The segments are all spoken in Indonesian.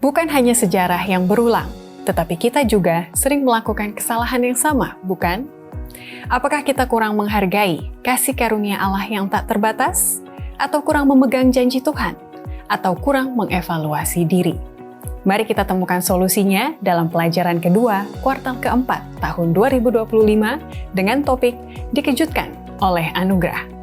Bukan hanya sejarah yang berulang, tetapi kita juga sering melakukan kesalahan yang sama, bukan? Apakah kita kurang menghargai kasih karunia Allah yang tak terbatas? Atau kurang memegang janji Tuhan? Atau kurang mengevaluasi diri? Mari kita temukan solusinya dalam pelajaran kedua kuartal keempat tahun 2025 dengan topik Dikejutkan oleh Anugerah.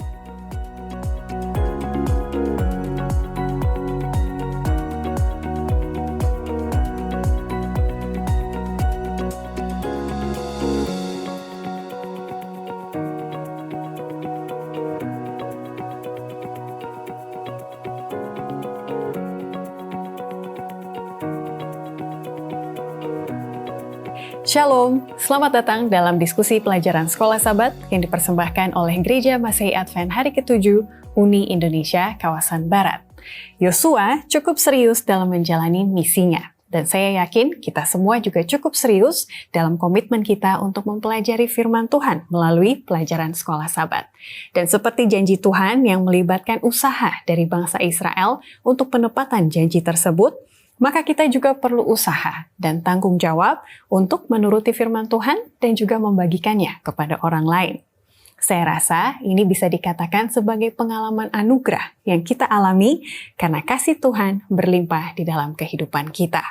Shalom, selamat datang dalam diskusi pelajaran Sekolah Sabat yang dipersembahkan oleh Gereja Masehi Advent Hari ke-7 Uni Indonesia Kawasan Barat. Yosua cukup serius dalam menjalani misinya, dan saya yakin kita semua juga cukup serius dalam komitmen kita untuk mempelajari firman Tuhan melalui pelajaran Sekolah Sabat. Dan seperti janji Tuhan yang melibatkan usaha dari bangsa Israel untuk penepatan janji tersebut, maka kita juga perlu usaha dan tanggung jawab untuk menuruti firman Tuhan dan juga membagikannya kepada orang lain. Saya rasa ini bisa dikatakan sebagai pengalaman anugerah yang kita alami karena kasih Tuhan berlimpah di dalam kehidupan kita.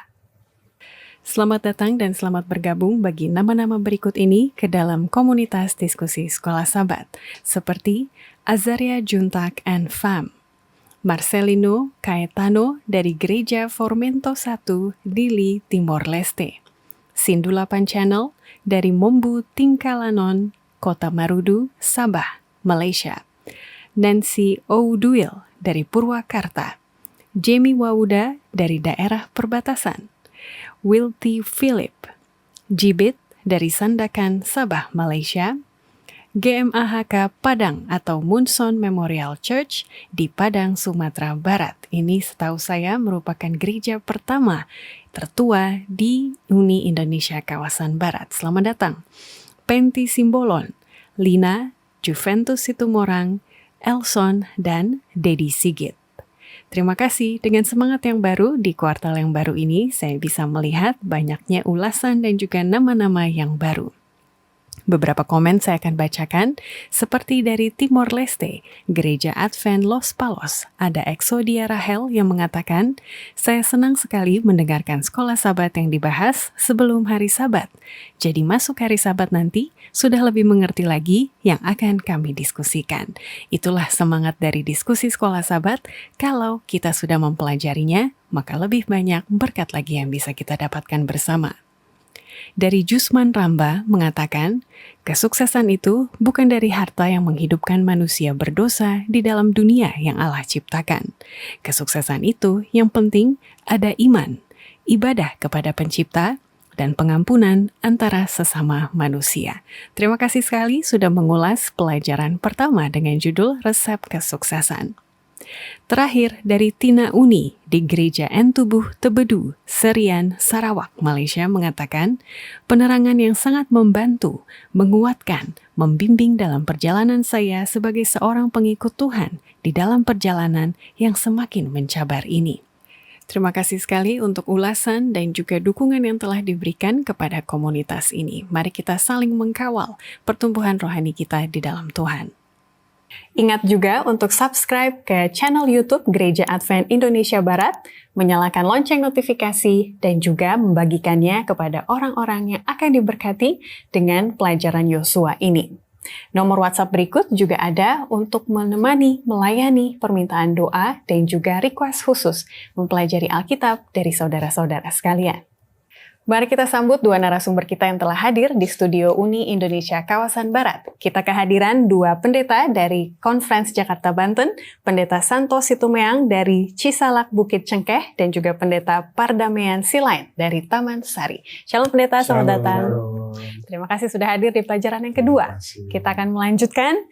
Selamat datang dan selamat bergabung bagi nama-nama berikut ini ke dalam komunitas diskusi Sekolah Sabat, seperti Azaria Juntak and Fam, Marcelino Caetano dari Gereja Formento 1, Dili, Timor Leste, Sindula Panchannel dari Mombu Tingkalanon, Kota Marudu, Sabah, Malaysia, Nancy O'Duil dari Purwakarta, Jamie Wauda dari daerah perbatasan, Wilty Philip, Jibit dari Sandakan, Sabah, Malaysia, GMAHK Padang atau Munson Memorial Church di Padang, Sumatera Barat. Ini setahu saya merupakan gereja pertama tertua di Uni Indonesia Kawasan Barat. Selamat datang. Penti Simbolon, Lina, Juventus Situmorang, Elson, dan Dedi Sigit. Terima kasih, dengan semangat yang baru di kuartal yang baru ini, saya bisa melihat banyaknya ulasan dan juga nama-nama yang baru. Beberapa komen saya akan bacakan, seperti dari Timor Leste, Gereja Advent Los Palos. Ada Exodia Rahel yang mengatakan, saya senang sekali mendengarkan Sekolah Sabat yang dibahas sebelum hari Sabat. Jadi masuk hari Sabat nanti, sudah lebih mengerti lagi yang akan kami diskusikan. Itulah semangat dari diskusi Sekolah Sabat, kalau kita sudah mempelajarinya, maka lebih banyak berkat lagi yang bisa kita dapatkan bersama. Dari Jusman Ramba mengatakan, kesuksesan itu bukan dari harta yang menghidupkan manusia berdosa di dalam dunia yang Allah ciptakan. Kesuksesan itu yang penting ada iman, ibadah kepada Pencipta, dan pengampunan antara sesama manusia. Terima kasih sekali sudah mengulas pelajaran pertama dengan judul Resep Kesuksesan. Terakhir dari Tina Uni di Gereja Entubuh Tebedu, Serian, Sarawak, Malaysia mengatakan, penerangan yang sangat membantu, menguatkan, membimbing dalam perjalanan saya sebagai seorang pengikut Tuhan di dalam perjalanan yang semakin mencabar ini. Terima kasih sekali untuk ulasan dan juga dukungan yang telah diberikan kepada komunitas ini. Mari kita saling mengkawal pertumbuhan rohani kita di dalam Tuhan. Ingat juga untuk subscribe ke channel YouTube Gereja Advent Indonesia Barat, menyalakan lonceng notifikasi, dan juga membagikannya kepada orang-orang yang akan diberkati dengan pelajaran Yosua ini. Nomor WhatsApp berikut juga ada untuk menemani, melayani permintaan doa, dan juga request khusus mempelajari Alkitab dari saudara-saudara sekalian. Mari kita sambut dua narasumber kita yang telah hadir di studio Uni Indonesia Kawasan Barat. Kita kehadiran dua pendeta dari Conference Jakarta Banten, Pendeta Santo Situmeang dari Cisalak Bukit Cengkeh, dan juga Pendeta Pardamaian Silain dari Taman Sari. Shalom Pendeta, selamat datang. Terima kasih sudah hadir di pelajaran yang kedua. Kita akan melanjutkan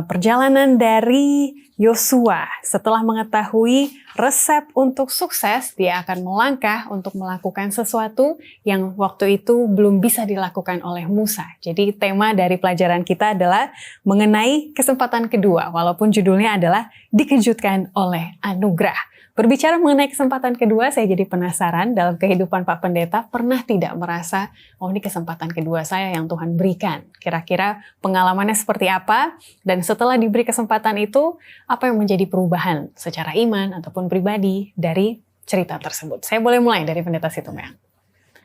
perjalanan dari Yosua. Setelah mengetahui resep untuk sukses, dia akan melangkah untuk melakukan sesuatu yang waktu itu belum bisa dilakukan oleh Musa. Jadi tema dari pelajaran kita adalah mengenai kesempatan kedua, walaupun judulnya adalah Dikejutkan oleh Anugerah. Berbicara mengenai kesempatan kedua, saya jadi penasaran dalam kehidupan Pak Pendeta pernah tidak merasa, oh ini kesempatan kedua saya yang Tuhan berikan. Kira-kira pengalamannya seperti apa? Dan setelah diberi kesempatan itu, apa yang menjadi perubahan secara iman ataupun pribadi dari cerita tersebut? Saya boleh mulai dari Pendeta Situmorang.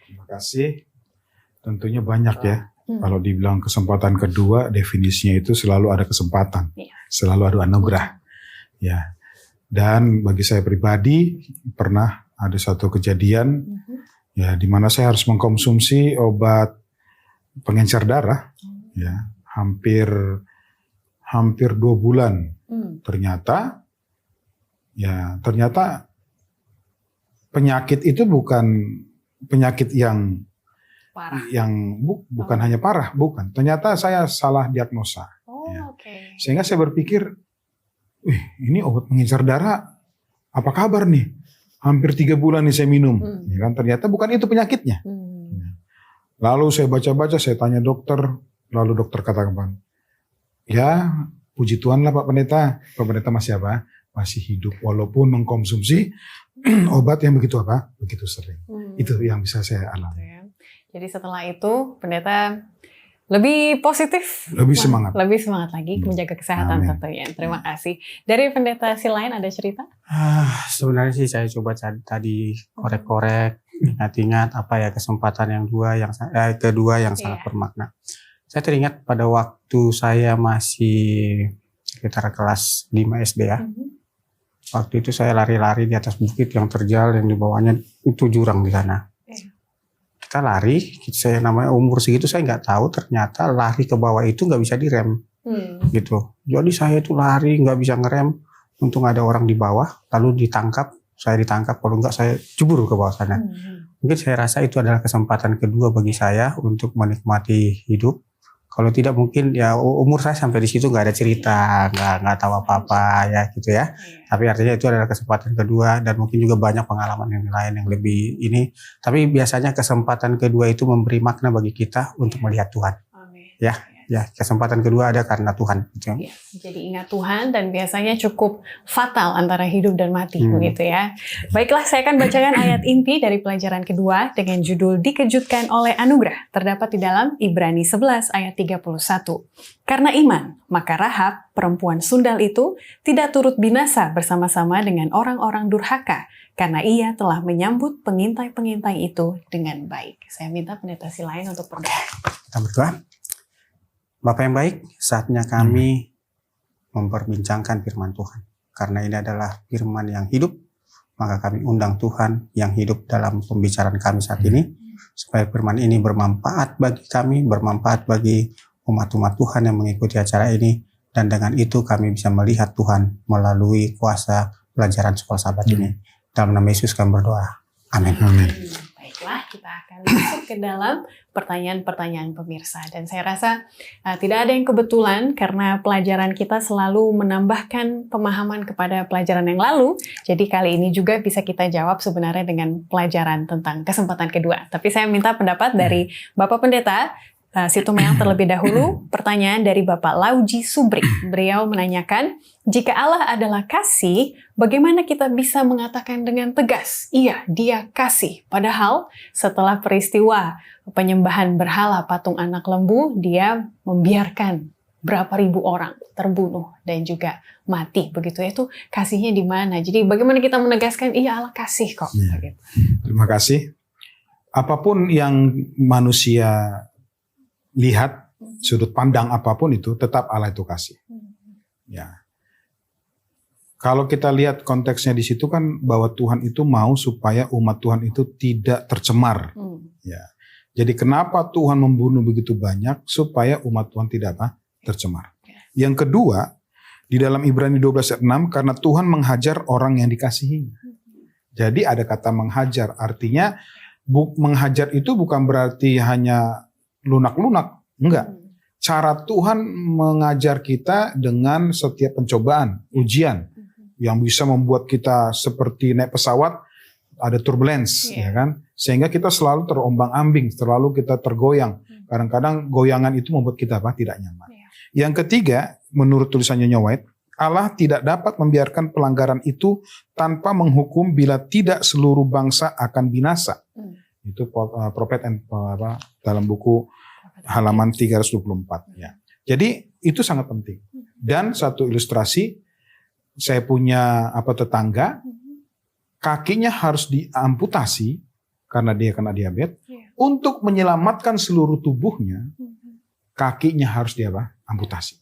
Terima kasih. Tentunya banyak ya. Kalau dibilang kesempatan kedua, definisinya itu selalu ada kesempatan, selalu ada anugerah. Ya. Dan bagi saya pribadi pernah ada satu kejadian ya di mana saya harus mengkonsumsi obat pengencer darah ya hampir 2 bulan. Ternyata penyakit itu bukan penyakit yang parah. Bukan hanya parah, bukan. Ternyata saya salah diagnosa. Sehingga saya berpikir, ini obat pengencer darah, apa kabar nih? Hampir 3 bulan nih saya minum. Ya kan? Ternyata bukan itu penyakitnya. Lalu saya baca-baca, saya tanya dokter, lalu dokter katakan, ya puji Tuhan lah Pak Pendeta. Pak Pendeta masih apa? Masih hidup walaupun mengkonsumsi obat yang begitu sering. Itu yang bisa saya alami. Jadi setelah itu Pendeta lebih positif, lebih semangat lagi menjaga kesehatan tentunya. Terima kasih. Dari Pendeta si lain ada cerita? Sebenarnya sih saya coba tadi korek-korek, ingat-ingat apa ya kesempatan yang kedua yang sangat bermakna. Saya teringat pada waktu saya masih sekitar kelas 5 SD ya. Waktu itu saya lari-lari di atas bukit yang terjal, yang di bawahnya itu jurang di sana. Kita lari, saya namanya umur segitu saya nggak tahu ternyata lari ke bawah itu nggak bisa direm, gitu. Jadi saya itu lari nggak bisa ngerem, untung ada orang di bawah, lalu saya ditangkap, kalau nggak saya jebur ke bawah sana. Mungkin saya rasa itu adalah kesempatan kedua bagi saya untuk menikmati hidup. Kalau tidak mungkin ya umur saya sampai di situ nggak ada cerita, nggak tahu apa-apa ya gitu ya. Tapi artinya itu adalah kesempatan kedua dan mungkin juga banyak pengalaman yang lain yang lebih ini. Tapi biasanya kesempatan kedua itu memberi makna bagi kita untuk melihat Tuhan. Ya kesempatan kedua ada karena Tuhan. Ya, jadi ingat Tuhan dan biasanya cukup fatal antara hidup dan mati begitu ya. Baiklah, saya akan bacakan ayat inti dari pelajaran kedua dengan judul Dikejutkan oleh Anugerah. Terdapat di dalam Ibrani 11 ayat 31. Karena iman, maka Rahab, perempuan sundal itu, tidak turut binasa bersama-sama dengan orang-orang durhaka, karena ia telah menyambut pengintai-pengintai itu dengan baik. Saya minta Pendeta si lain untuk berdoa. Kita berdoa. Bapak yang baik, saatnya kami memperbincangkan firman Tuhan. Karena ini adalah firman yang hidup, maka kami undang Tuhan yang hidup dalam pembicaraan kami saat ini, supaya firman ini bermanfaat bagi kami, bermanfaat bagi umat-umat Tuhan yang mengikuti acara ini, dan dengan itu kami bisa melihat Tuhan melalui kuasa pelajaran Sekolah Sabat ini. Dalam nama Yesus kami berdoa. Amin. Baiklah, kita akan masuk ke dalam pertanyaan-pertanyaan pemirsa. Dan saya rasa tidak ada yang kebetulan karena pelajaran kita selalu menambahkan pemahaman kepada pelajaran yang lalu. Jadi kali ini juga bisa kita jawab sebenarnya dengan pelajaran tentang kesempatan kedua. Tapi saya minta pendapat dari Bapak Pendeta Situmorang terlebih dahulu. Pertanyaan dari Bapak Lauji Subri. Beliau menanyakan, jika Allah adalah kasih, bagaimana kita bisa mengatakan dengan tegas, iya, dia kasih. Padahal setelah peristiwa penyembahan berhala patung anak lembu, dia membiarkan berapa ribu orang terbunuh dan juga mati. Begitu itu kasihnya di mana? Jadi bagaimana kita menegaskan, iya Allah kasih kok. Ya. Terima kasih. Apapun yang manusia lihat, sudut pandang apapun itu, tetap Allah itu kasih. Ya. Kalau kita lihat konteksnya di situ kan bahwa Tuhan itu mau supaya umat Tuhan itu tidak tercemar. Ya. Jadi kenapa Tuhan membunuh begitu banyak supaya umat Tuhan tidak tercemar. Yang kedua, di dalam Ibrani 12 ayat 6, karena Tuhan menghajar orang yang dikasihi. Jadi ada kata menghajar, artinya menghajar itu bukan berarti hanya lunak-lunak, enggak. Cara Tuhan mengajar kita dengan setiap pencobaan, ujian yang bisa membuat kita seperti naik pesawat, ada turbulence, ya kan? Sehingga kita selalu terombang-ambing, selalu kita tergoyang. Kadang-kadang goyangan itu membuat kita tidak nyaman. Yang ketiga, menurut tulisannya White, Allah tidak dapat membiarkan pelanggaran itu tanpa menghukum bila tidak seluruh bangsa akan binasa. Itu Prophet dalam buku halaman 324. Ya. Jadi itu sangat penting. Dan satu ilustrasi, saya punya tetangga, kakinya harus diamputasi karena dia kena diabetes. Untuk menyelamatkan seluruh tubuhnya, kakinya harus amputasi.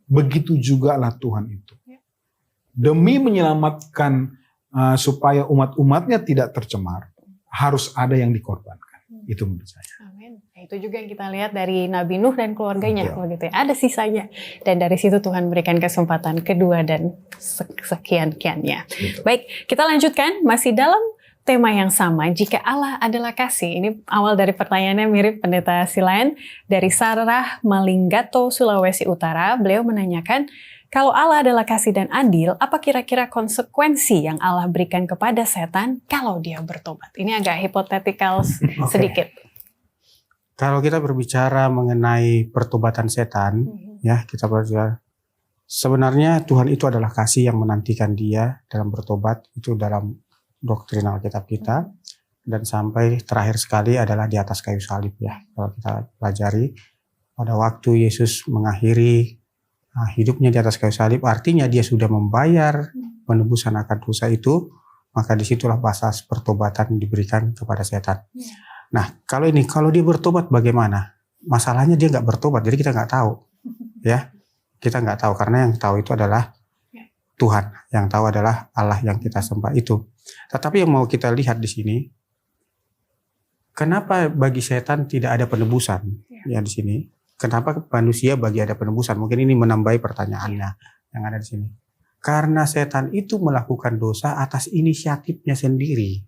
Begitu juga lah Tuhan itu. Demi menyelamatkan supaya umat-umatnya tidak tercemar, harus ada yang dikorbankan. Itu menurut saya. Amin. Nah, itu juga yang kita lihat dari Nabi Nuh dan keluarganya, begitu ya. Ada sisanya. Dan dari situ Tuhan berikan kesempatan kedua dan sekian-kiannya. Baik, kita lanjutkan masih dalam tema yang sama. Jika Allah adalah kasih. Ini awal dari pertanyaannya mirip Pendeta Silayan dari Sarah Malinggato, Sulawesi Utara. Beliau menanyakan, kalau Allah adalah kasih dan adil, apa kira-kira konsekuensi yang Allah berikan kepada setan kalau dia bertobat? Ini agak hipotetikal sedikit. Kalau kita berbicara mengenai pertobatan setan, ya kita berbicara, sebenarnya Tuhan itu adalah kasih yang menantikan dia dalam bertobat, itu dalam doktrin Alkitab kita, dan sampai terakhir sekali adalah di atas kayu salib ya. Kalau kita pelajari pada waktu Yesus mengakhiri hidupnya di atas kayu salib, artinya dia sudah membayar penebusan akan dosa itu, maka disitulah batas pertobatan diberikan kepada setan. Nah, kalau dia bertobat bagaimana? Masalahnya dia nggak bertobat, jadi kita nggak tahu, ya. Kita nggak tahu karena yang tahu itu adalah Tuhan, yang tahu adalah Allah yang kita sembah itu. Tetapi yang mau kita lihat di sini, kenapa bagi setan tidak ada penebusan ya di sini? Kenapa manusia bagi ada penebusan? Mungkin ini menambahi pertanyaannya yang ada di sini. Karena setan itu melakukan dosa atas inisiatifnya sendiri.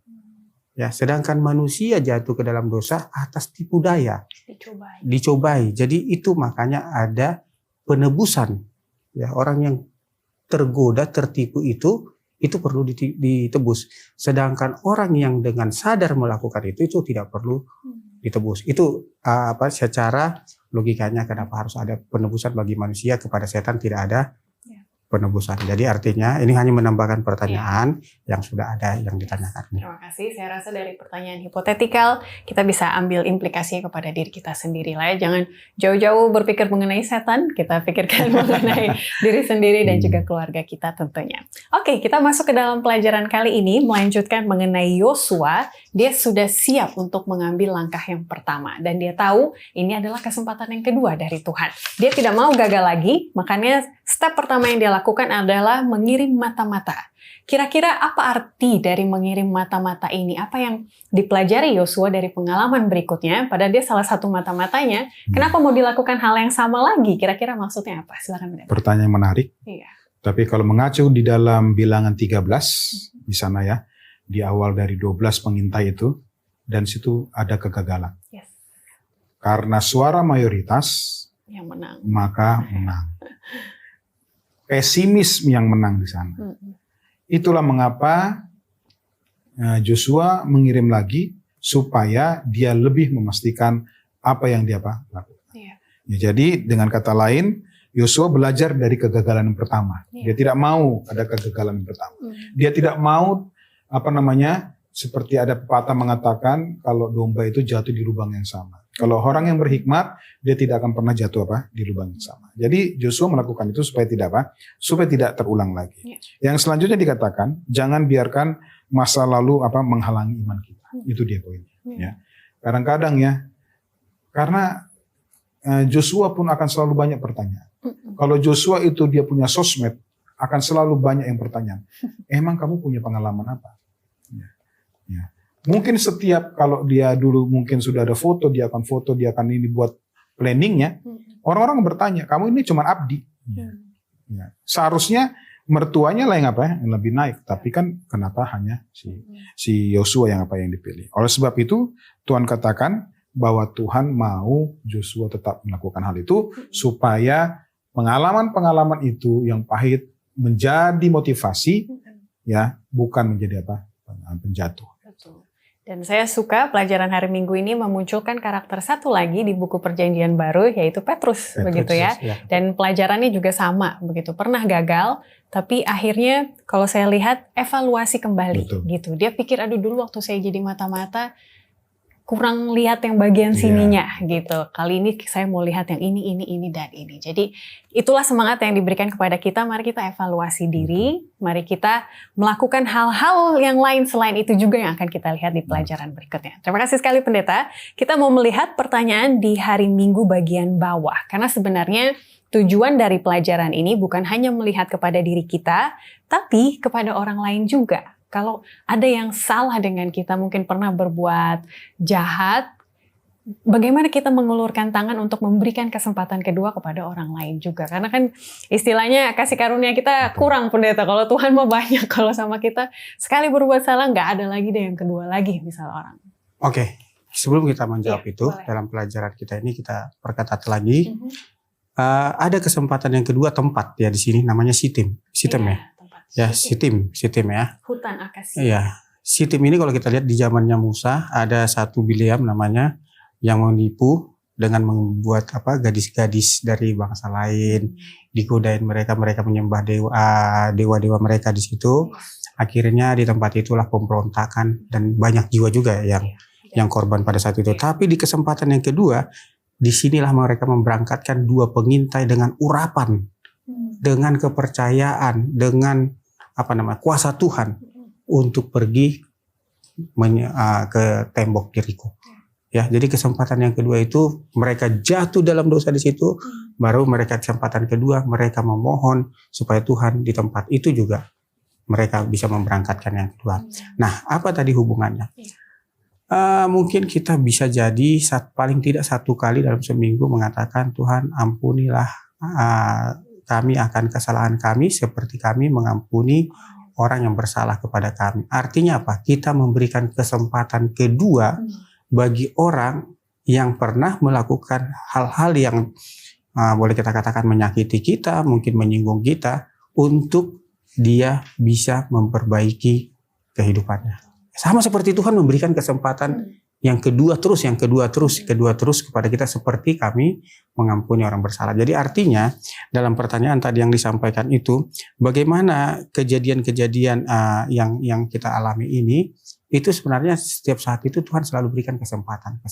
Ya, sedangkan manusia jatuh ke dalam dosa atas tipu daya. Dicobai. Jadi itu makanya ada penebusan. Ya, orang yang tergoda, tertipu itu perlu ditebus. Sedangkan orang yang dengan sadar melakukan itu tidak perlu ditebus. Itu secara logikanya kenapa harus ada penebusan bagi manusia, kepada setan tidak ada penebusan. Jadi artinya ini hanya menambahkan pertanyaan yang sudah ada yang ditanyakan. Terima kasih. Saya rasa dari pertanyaan hipotetikal kita bisa ambil implikasinya kepada diri kita sendiri lah ya. Jangan jauh-jauh berpikir mengenai setan, kita pikirkan mengenai diri sendiri dan juga keluarga kita tentunya. Oke, kita masuk ke dalam pelajaran kali ini melanjutkan mengenai Yosua. Dia sudah siap untuk mengambil langkah yang pertama dan dia tahu ini adalah kesempatan yang kedua dari Tuhan. Dia tidak mau gagal lagi, makanya step pertama yang dia lakukan adalah mengirim mata-mata. Kira-kira apa arti dari mengirim mata-mata ini? Apa yang dipelajari Yosua dari pengalaman berikutnya? Padahal dia salah satu mata-matanya. Kenapa mau dilakukan hal yang sama lagi? Kira-kira maksudnya apa? Silakan Bunda. Pertanyaan menarik. Iya. Tapi kalau mengacu di dalam bilangan 13 di sana ya, di awal dari 12 pengintai itu, dan situ ada kegagalan. Yes. Karena suara mayoritas yang menang, maka menang. Pesimis yang menang di sana. Itulah mengapa Joshua mengirim lagi supaya dia lebih memastikan apa yang dia lakukan. Yeah. Ya, jadi dengan kata lain, Yosua belajar dari kegagalan yang pertama. Yeah. Dia tidak mau ada kegagalan yang pertama. Dia tidak mau seperti ada pepatah mengatakan kalau domba itu jatuh di lubang yang sama. Kalau orang yang berhikmat, dia tidak akan pernah jatuh di lubang yang sama. Jadi Joshua melakukan itu supaya tidak terulang lagi. Yeah. Yang selanjutnya dikatakan, jangan biarkan masa lalu menghalangi iman kita. Itu dia poinnya. Ya. Kadang-kadang ya, karena Joshua pun akan selalu banyak pertanyaan. Kalau Joshua itu dia punya sosmed, akan selalu banyak yang bertanya, emang kamu punya pengalaman apa? Ya. Mungkin setiap kalau dia dulu mungkin sudah ada foto, dia akan ini buat planningnya. Orang-orang bertanya, kamu ini cuma abdi. Ya. Seharusnya mertuanya lah yang lebih naik, tapi kan kenapa hanya si Yosua yang dipilih? Oleh sebab itu Tuhan katakan bahwa Tuhan mau Joshua tetap melakukan hal itu supaya pengalaman-pengalaman itu yang pahit menjadi motivasi, ya, bukan menjadi penjatuh. Dan saya suka pelajaran hari Minggu ini memunculkan karakter satu lagi di buku Perjanjian Baru, yaitu Petrus, begitu ya. Dan pelajarannya juga sama, begitu. Pernah gagal, tapi akhirnya kalau saya lihat evaluasi kembali, gitu. Dia pikir, aduh dulu waktu saya jadi mata-mata, kurang lihat yang bagian sininya gitu. Kali ini saya mau lihat yang ini, dan ini. Jadi itulah semangat yang diberikan kepada kita. Mari kita evaluasi diri. Mari kita melakukan hal-hal yang lain selain itu juga yang akan kita lihat di pelajaran berikutnya. Terima kasih sekali Pendeta. Kita mau melihat pertanyaan di hari Minggu bagian bawah. Karena sebenarnya tujuan dari pelajaran ini bukan hanya melihat kepada diri kita, tapi kepada orang lain juga. Kalau ada yang salah dengan kita, mungkin pernah berbuat jahat, bagaimana kita mengulurkan tangan untuk memberikan kesempatan kedua kepada orang lain juga. Karena kan istilahnya kasih karunia kita kurang, Pendeta. Kalau Tuhan mau banyak, kalau sama kita sekali berbuat salah, nggak ada lagi deh yang kedua lagi, misal orang. Oke, sebelum kita menjawab itu, boleh. Dalam pelajaran kita ini kita perketat lagi. Ada kesempatan yang kedua, tempat ya di sini, namanya Sitim ya. Ya, Sitim ya. Hutan akasia. Iya, Sitim ini kalau kita lihat di zamannya Musa, ada satu Bileam namanya yang menipu dengan membuat gadis-gadis dari bangsa lain, digodain mereka menyembah dewa-dewa mereka di situ. Akhirnya di tempat itulah pemberontakan dan banyak jiwa juga yang korban pada saat itu. Tapi di kesempatan yang kedua, disinilah mereka memberangkatkan 2 pengintai dengan urapan, dengan kepercayaan, dengan kuasa Tuhan untuk pergi ke tembok Yeriko. Ya, jadi kesempatan yang kedua itu mereka jatuh dalam dosa di situ, baru mereka kesempatan kedua mereka memohon supaya Tuhan di tempat itu juga mereka bisa memberangkatkan yang kedua. Nah, apa tadi hubungannya? Mungkin kita bisa jadi paling tidak 1 kali dalam seminggu mengatakan, Tuhan ampunilah kami akan kesalahan kami seperti kami mengampuni orang yang bersalah kepada kami. Artinya apa? Kita memberikan kesempatan kedua bagi orang yang pernah melakukan hal-hal yang boleh kita katakan menyakiti kita, mungkin menyinggung kita, untuk dia bisa memperbaiki kehidupannya. Sama seperti Tuhan memberikan kesempatan yang kedua terus kepada kita seperti kami mengampuni orang bersalah. Jadi artinya dalam pertanyaan tadi yang disampaikan itu, bagaimana kejadian-kejadian yang kita alami ini, itu sebenarnya setiap saat itu Tuhan selalu berikan kesempatan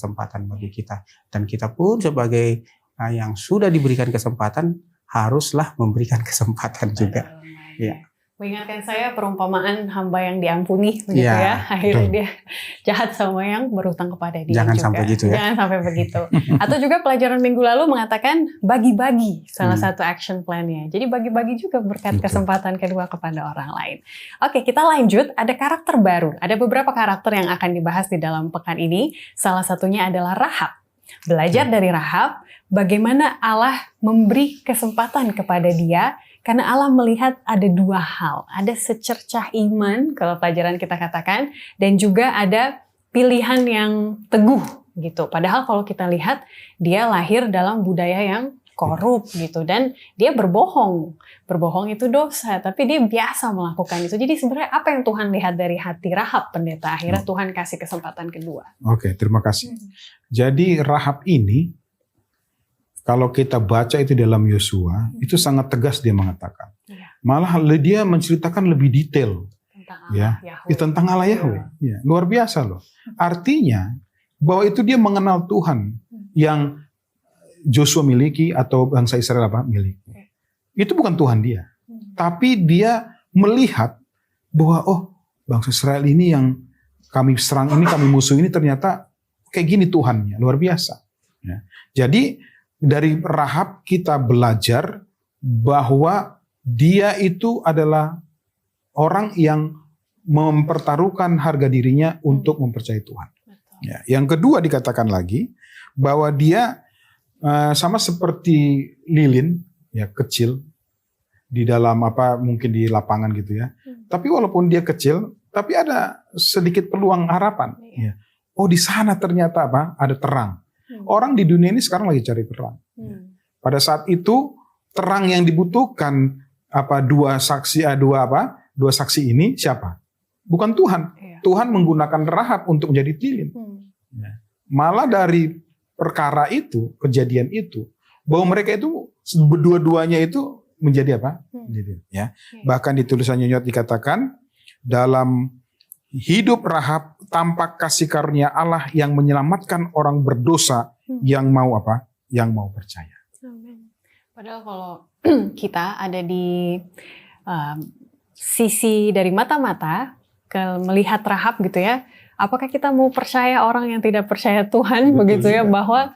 bagi kita. Dan kita pun sebagai yang sudah diberikan kesempatan haruslah memberikan kesempatan juga. Ya. Mengingatkan saya perumpamaan hamba yang diampuni, begitu ya. Akhirnya dia jahat sama yang berutang kepada dia. Jangan juga. Sampai gitu ya. Jangan sampai begitu. Atau juga pelajaran minggu lalu mengatakan bagi-bagi salah satu action plan-nya. Jadi bagi-bagi juga berkat kesempatan kedua kepada orang lain. Oke, kita lanjut. Ada karakter baru. Ada beberapa karakter yang akan dibahas di dalam pekan ini. Salah satunya adalah Rahab. Belajar dari Rahab, bagaimana Allah memberi kesempatan kepada dia. Karena Allah melihat ada 2 hal. Ada secercah iman, kalau pelajaran kita katakan, dan juga ada pilihan yang teguh gitu. Padahal kalau kita lihat, dia lahir dalam budaya yang korup gitu. Dan dia berbohong. Berbohong itu dosa, tapi dia biasa melakukan itu. Jadi sebenarnya apa yang Tuhan lihat dari hati Rahab, Pendeta? Akhirnya Tuhan kasih kesempatan kedua. Oke, terima kasih. Jadi Rahab ini, kalau kita baca itu dalam Yosua, itu sangat tegas dia mengatakan. Malah dia menceritakan lebih detail tentang Allah Yahweh. Ya, luar biasa loh. Artinya bahwa itu dia mengenal Tuhan yang Joshua miliki atau bangsa Israel miliki. Itu bukan Tuhan dia. Tapi dia melihat bahwa bangsa Israel ini yang kami serang ini, kami musuh ini ternyata kayak gini Tuhannya. Luar biasa. Ya. Jadi dari Rahab kita belajar bahwa dia itu adalah orang yang mempertaruhkan harga dirinya untuk mempercayai Tuhan. Ya. Yang kedua dikatakan lagi bahwa dia sama seperti lilin, ya kecil di dalam mungkin di lapangan gitu ya. Tapi walaupun dia kecil, tapi ada sedikit peluang harapan. Ya. Oh di sana ternyata ada terang. Orang di dunia ini sekarang lagi cari terang. Pada saat itu terang yang dibutuhkan dua saksi ini siapa? Bukan Tuhan. Tuhan menggunakan Rahab untuk menjadi tilin. Malah dari perkara itu, kejadian itu, bahwa mereka itu berdua-duanya itu menjadi apa? Ya. Bahkan di tulisan Yonat dikatakan dalam hidup Rahab tampak kasih karunia Allah yang menyelamatkan orang berdosa yang mau apa? Yang mau percaya. Padahal kalau kita ada di sisi dari mata-mata melihat Rahab gitu ya, apakah kita mau percaya orang yang tidak percaya Tuhan? Betul begitu ya, bahwa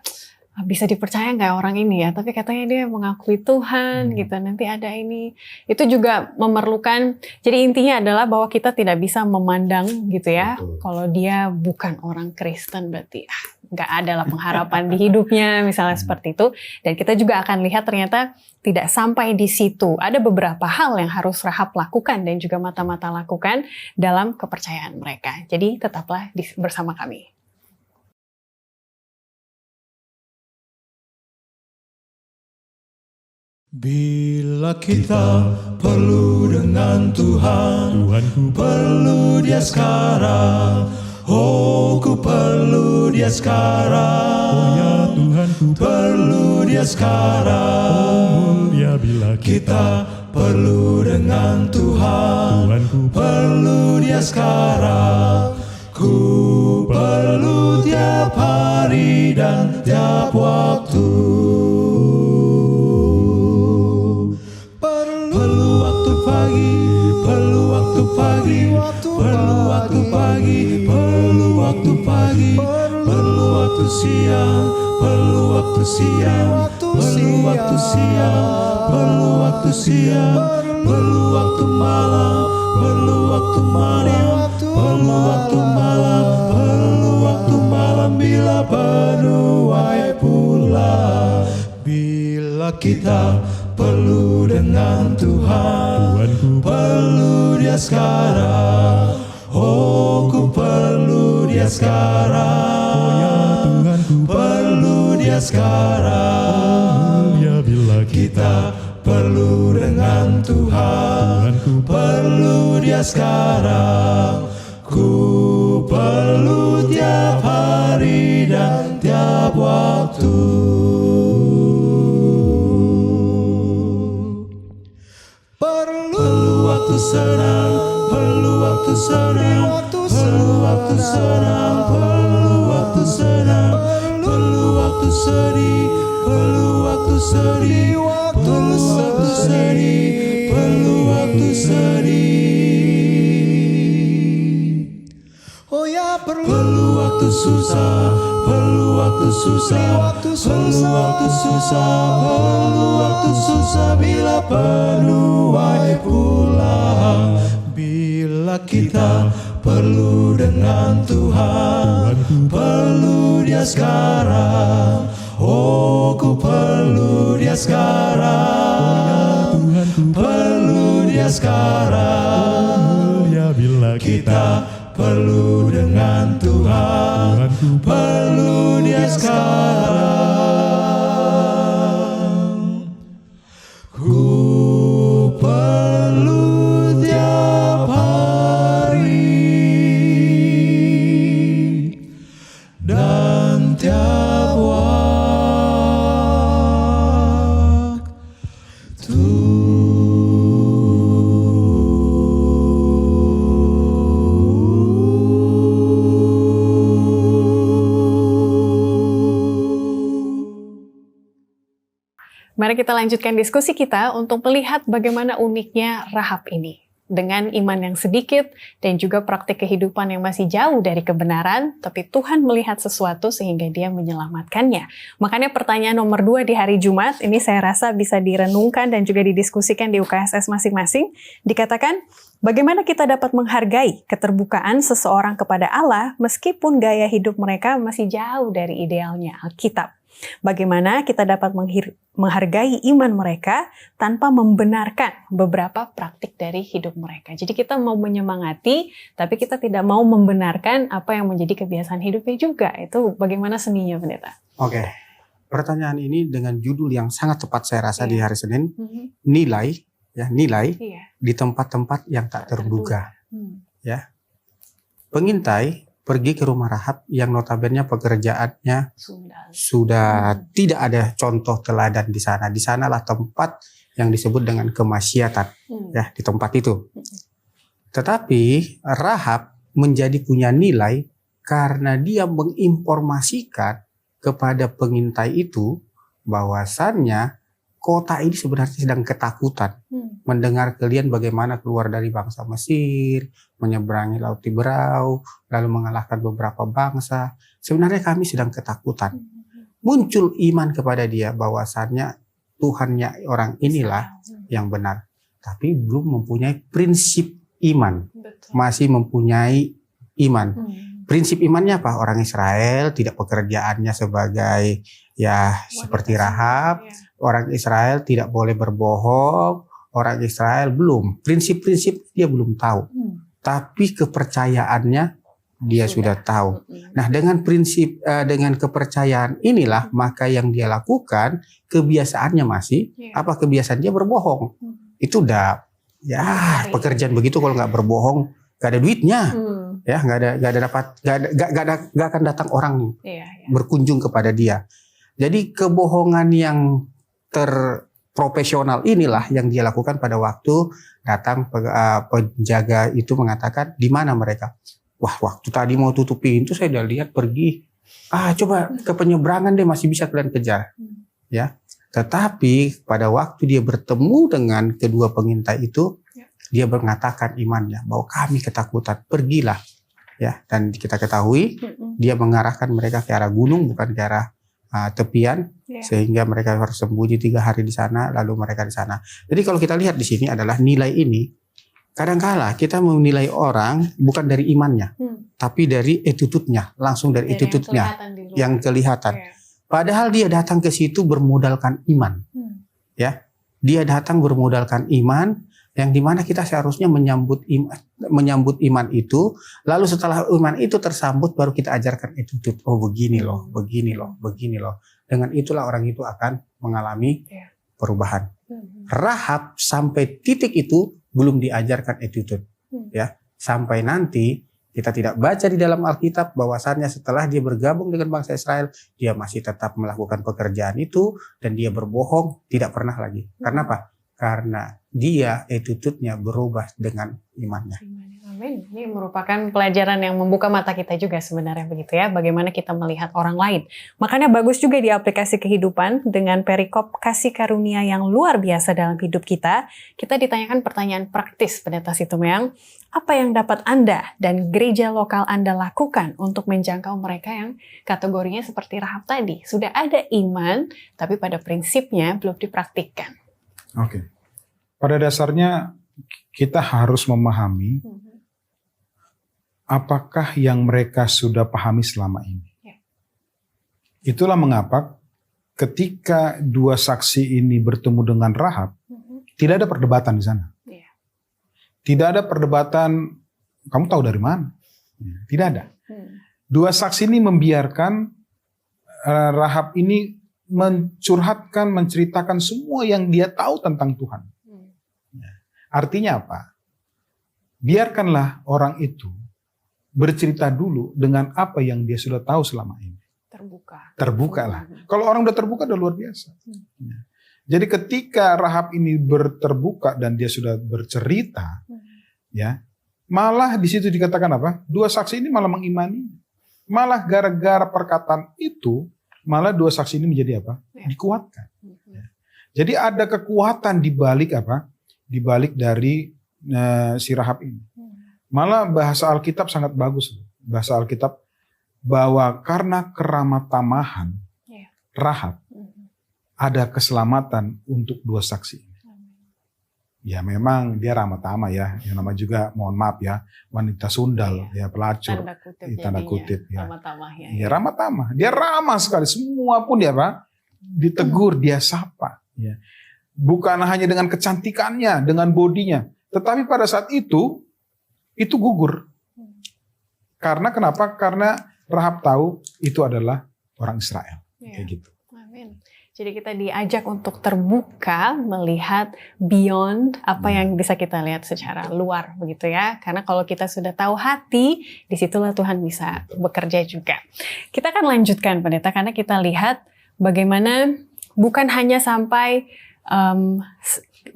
bisa dipercaya nggak orang ini ya, tapi katanya dia mengakui Tuhan gitu, nanti ada ini. Itu juga memerlukan, jadi intinya adalah bahwa kita tidak bisa memandang gitu ya, kalau dia bukan orang Kristen berarti nggak ada lah pengharapan di hidupnya misalnya seperti itu. Dan kita juga akan lihat ternyata tidak sampai di situ. Ada beberapa hal yang harus Rahab lakukan dan juga mata-mata lakukan dalam kepercayaan mereka. Jadi tetaplah bersama kami. Bila kita perlu dengan Tuhan, Tuhanku perlu Dia sekarang. Oh, ku perlu Dia sekarang. Oh ya Tuhanku perlu Dia sekarang. Oh mulia bila kita perlu dengan Tuhan, Tuhanku perlu Dia sekarang. Ku perlu tiap hari dan tiap waktu. Siang, perlu waktu siang, perlu waktu siang, perlu waktu siang, perlu waktu malam, perlu waktu malam, perlu waktu malam, perlu waktu malam bila penuai pulang. Bila kita perlu dengan Tuhan, perlu Dia sekarang. Oh, ku perlu Dia sekarang. Perlu Dia sekarang. Ya bila kita perlu dengan Tuhan, perlu Dia sekarang. Ku perlu tiap hari dan tiap waktu. Perlu waktu senang, perlu waktu senang, perlu waktu senang, perlu waktu senang, perlu waktu sedih, perlu waktu sedih, perlu waktu sedih, perlu waktu sedih. Oh ya perlu waktu susah, perlu waktu susah, perlu waktu susah, perlu waktu susah bila penuai pulang. Bila kita perlu dengan Tuhan, perlu Dia sekarang. Oh, ku perlu Dia sekarang. Perlu Dia sekarang. Bila kita perlu dengan Tuhan, perlu Dia sekarang. Ku perlu tiap hari dan tiap waktu. Mari kita lanjutkan diskusi kita untuk melihat bagaimana uniknya Rahab ini. Dengan iman yang sedikit dan juga praktik kehidupan yang masih jauh dari kebenaran, tapi Tuhan melihat sesuatu sehingga Dia menyelamatkannya. Makanya pertanyaan nomor 2 di hari Jumat, ini saya rasa bisa direnungkan dan juga didiskusikan di UKSS masing-masing. Dikatakan, bagaimana kita dapat menghargai keterbukaan seseorang kepada Allah meskipun gaya hidup mereka masih jauh dari idealnya Alkitab. Bagaimana kita dapat menghargai iman mereka tanpa membenarkan beberapa praktik dari hidup mereka. Jadi kita mau menyemangati, tapi kita tidak mau membenarkan apa yang menjadi kebiasaan hidupnya juga. Itu bagaimana seninya, Pendeta? Oke, pertanyaan ini dengan judul yang sangat tepat saya rasa di hari Senin. Nilai di tempat-tempat yang tak terduga. Ya. pengintai pergi ke rumah Rahab yang notabene pekerjaannya Sunda. sudah tidak ada contoh teladan di sana. Di sanalah tempat yang disebut dengan kemaksiatan, ya, di tempat itu. Tetapi Rahab menjadi punya nilai karena dia menginformasikan kepada pengintai itu bahwasannya kota ini sebenarnya sedang ketakutan mendengar kalian bagaimana keluar dari bangsa Mesir, menyeberangi Laut Tiberau, lalu mengalahkan beberapa bangsa. Sebenarnya kami sedang ketakutan. Muncul iman kepada dia bahwasannya Tuhannya orang inilah yang benar. Tapi belum mempunyai prinsip iman. Betul. Masih mempunyai iman. Prinsip imannya apa? Orang Israel tidak pekerjaannya sebagai seperti Rahab. Ya. Orang Israel tidak boleh berbohong. Orang Israel belum. Prinsip-prinsip dia belum tahu. Tapi kepercayaannya dia sudah tahu. Nah, dengan prinsip, dengan kepercayaan inilah maka yang dia lakukan, kebiasaannya masih, apa kebiasaan dia berbohong. Itu udah, pekerjaan begitu kalau nggak berbohong, nggak ada duitnya. Ya, nggak akan datang orang berkunjung kepada dia. Jadi kebohongan yang terprofesional inilah yang dia lakukan pada waktu datang penjaga itu mengatakan di mana mereka. Wah, waktu tadi mau tutup pintu saya udah lihat pergi. Coba ke penyeberangan deh masih bisa kalian kejar. Ya. Tetapi pada waktu dia bertemu dengan kedua pengintai itu, dia mengatakan imannya bahwa kami ketakutan, pergilah. Ya, dan kita ketahui dia mengarahkan mereka ke arah gunung bukan ke arah tepian, sehingga mereka harus sembunyi 3 hari di sana, lalu mereka di sana. Jadi kalau kita lihat di sini adalah nilai ini. Kadangkala kita menilai orang bukan dari imannya, tapi dari attitude-nya, langsung dari attitude-nya yang kelihatan. Padahal dia datang ke situ bermodalkan iman. Ya, dia datang bermodalkan iman, yang dimana kita seharusnya menyambut iman itu, lalu setelah iman itu tersambut baru kita ajarkan attitude. Oh begini loh, begini loh, begini loh. Dengan itulah orang itu akan mengalami perubahan. Rahab sampai titik itu belum diajarkan attitude, ya, sampai nanti kita tidak baca di dalam Alkitab bahwasannya setelah dia bergabung dengan bangsa Israel, dia masih tetap melakukan pekerjaan itu dan dia berbohong tidak pernah lagi. Karena apa? Karena dia attitude-nya berubah dengan imannya. Amin. Ini merupakan pelajaran yang membuka mata kita juga sebenarnya begitu ya, bagaimana kita melihat orang lain. Makanya bagus juga di aplikasi kehidupan dengan perikop kasih karunia yang luar biasa dalam hidup kita. Kita ditanyakan pertanyaan praktis Pendeta Situmeyang, apa yang dapat Anda dan gereja lokal Anda lakukan untuk menjangkau mereka yang kategorinya seperti Rahab tadi. Sudah ada iman, tapi pada prinsipnya belum dipraktikkan. Oke. Pada dasarnya kita harus memahami apakah yang mereka sudah pahami selama ini. Itulah mengapa ketika dua saksi ini bertemu dengan Rahab, tidak ada perdebatan di sana. Tidak ada perdebatan, kamu tahu dari mana? Tidak ada. Dua saksi ini membiarkan Rahab ini mencurhatkan, menceritakan semua yang dia tahu tentang Tuhan. Artinya apa? Biarkanlah orang itu bercerita dulu dengan apa yang dia sudah tahu selama ini. Terbukalah. Kalau orang udah terbuka udah luar biasa. Jadi ketika Rahab ini terbuka dan dia sudah bercerita, ya, malah di situ dikatakan apa? Dua saksi ini malah mengimani. Malah gara-gara perkataan itu, malah dua saksi ini menjadi apa? Dikuatkan. Jadi ada kekuatan di balik apa? Di balik dari si Rahab ini. Malah bahasa Alkitab sangat bagus. Bahasa Alkitab bahwa karena keramah tamahan Rahab ada keselamatan untuk dua saksi ini. Ya memang dia ramah tamah ya. Yang nama juga mohon maaf ya, wanita sundal, ya pelacur. Tanda kutip ya. Ramah tamah ya. Ya ramah tamah. Dia ramah sekali. Semua pun dia apa? Ditegur, dia sapa. Ya. Bukan hanya dengan kecantikannya, dengan bodinya. Tetapi pada saat itu gugur. Karena kenapa? Karena Rahab tahu itu adalah orang Israel. Kayak gitu. Amin. Jadi kita diajak untuk terbuka melihat beyond apa yang bisa kita lihat secara luar begitu ya. Karena kalau kita sudah tahu hati, disitulah Tuhan bisa bekerja juga. Kita akan lanjutkan pendeta karena kita lihat bagaimana bukan hanya sampai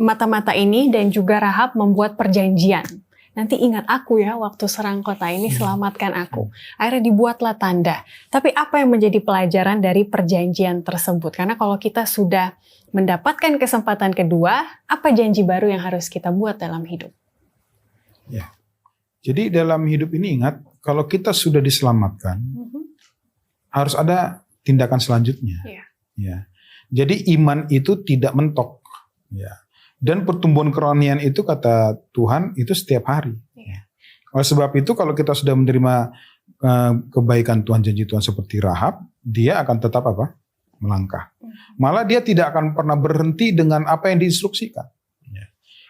mata-mata ini dan juga Rahab membuat perjanjian. Nanti ingat aku ya waktu serang kota ini, selamatkan aku. Akhirnya dibuatlah tanda. Tapi apa yang menjadi pelajaran dari perjanjian tersebut? Karena kalau kita sudah mendapatkan kesempatan kedua, apa janji baru yang harus kita buat dalam hidup? Ya. Jadi dalam hidup ini ingat, kalau kita sudah diselamatkan, harus ada tindakan selanjutnya. Ya. Jadi iman itu tidak mentok. Ya. Dan pertumbuhan kerohanian itu kata Tuhan itu setiap hari. Oleh sebab itu kalau kita sudah menerima kebaikan Tuhan, janji Tuhan seperti Rahab, dia akan tetap apa? Melangkah. Malah dia tidak akan pernah berhenti dengan apa yang diinstruksikan.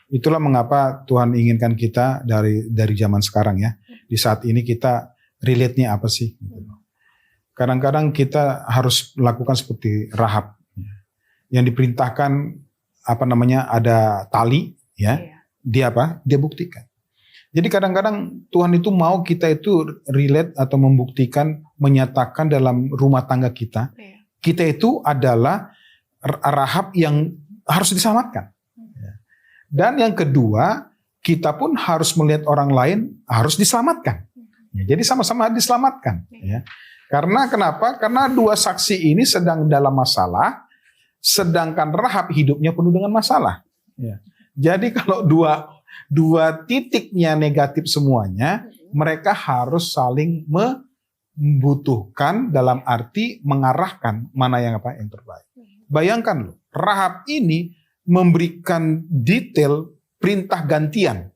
Itulah mengapa Tuhan inginkan kita dari zaman sekarang ya. Di saat ini kita relate-nya apa sih? Kadang-kadang kita harus melakukan seperti Rahab. Yang diperintahkan ada tali ya. Dia apa? Dia buktikan. Jadi kadang-kadang Tuhan itu mau kita itu relate atau membuktikan, menyatakan dalam rumah tangga kita. Kita itu adalah Rahab yang harus diselamatkan. Dan yang kedua, kita pun harus melihat orang lain harus diselamatkan. Jadi sama-sama diselamatkan. Ya. Karena kenapa? Karena dua saksi ini sedang dalam masalah, sedangkan Rahab hidupnya penuh dengan masalah. Ya. Jadi kalau dua titiknya negatif semuanya, mereka harus saling membutuhkan dalam arti mengarahkan mana yang terbaik. Bayangkan loh, Rahab ini memberikan detail perintah gantian.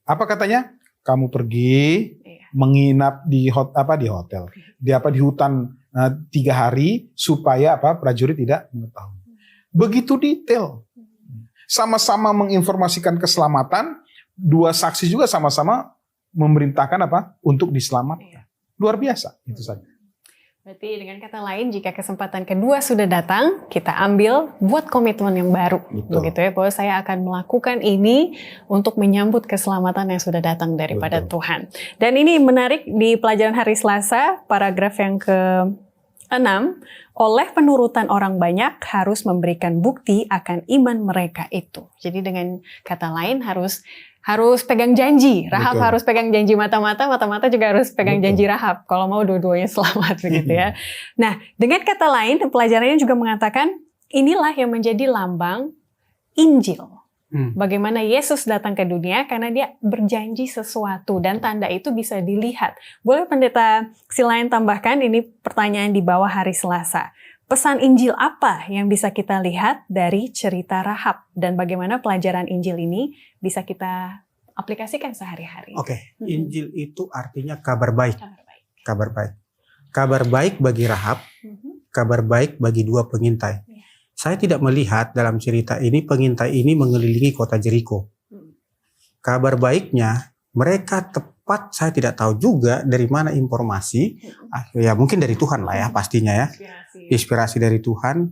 Apa katanya? Kamu pergi menginap di hotel, di hutan 3 hari supaya prajurit tidak mengetahui. Begitu detail. Sama-sama menginformasikan keselamatan, dua saksi juga sama-sama memerintahkan untuk diselamatkan. Luar biasa, itu saja. Berarti dengan kata lain, jika kesempatan kedua sudah datang, kita ambil buat komitmen yang baru. Begitu ya, bahwa saya akan melakukan ini untuk menyambut keselamatan yang sudah datang daripada Tuhan. Dan ini menarik di pelajaran hari Selasa, paragraf yang ke-6, oleh penurutan orang banyak harus memberikan bukti akan iman mereka itu. Jadi dengan kata lain harus pegang janji. Rahab harus pegang janji mata-mata juga harus pegang janji Rahab. Kalau mau dua-duanya selamat begitu ya. Nah, dengan kata lain pelajarannya juga mengatakan inilah yang menjadi lambang Injil. Bagaimana Yesus datang ke dunia karena dia berjanji sesuatu dan tanda itu bisa dilihat. Boleh pendeta Silayan tambahkan, ini pertanyaan di bawah hari Selasa. Pesan Injil apa yang bisa kita lihat dari cerita Rahab dan bagaimana pelajaran Injil ini bisa kita aplikasikan sehari-hari? Oke, Injil itu artinya kabar baik. Kabar baik. Kabar baik bagi Rahab, kabar baik bagi dua pengintai. Saya tidak melihat dalam cerita ini pengintai ini mengelilingi kota Jeriko. Kabar baiknya mereka tepat, saya tidak tahu juga dari mana informasi. Ya mungkin dari Tuhan lah ya pastinya ya. Inspirasi dari Tuhan.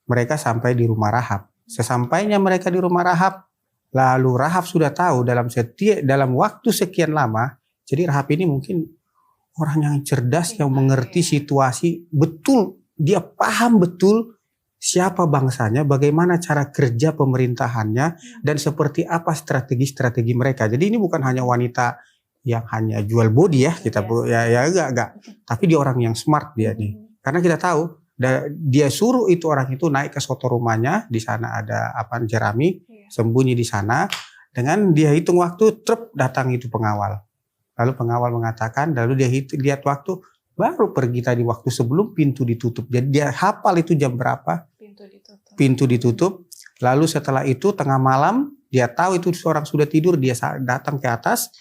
Mereka sampai di rumah Rahab. Sesampainya mereka di rumah Rahab, lalu Rahab sudah tahu dalam waktu sekian lama. Jadi Rahab ini mungkin orang yang cerdas, yang mengerti situasi betul. Dia paham betul siapa bangsanya, bagaimana cara kerja pemerintahannya, dan seperti apa strategi-strategi mereka. Jadi ini bukan hanya wanita yang hanya jual body ya, enggak. Tapi dia orang yang smart dia nih. Karena kita tahu, dia suruh itu orang itu naik ke soto rumahnya, di sana ada jerami, sembunyi di sana. Dengan dia hitung waktu, datang itu pengawal. Lalu pengawal mengatakan, lalu dia lihat waktu, baru pergi tadi waktu sebelum pintu ditutup. Jadi dia hafal itu jam berapa. Pintu ditutup. Lalu setelah itu tengah malam dia tahu itu seorang sudah tidur, dia datang ke atas.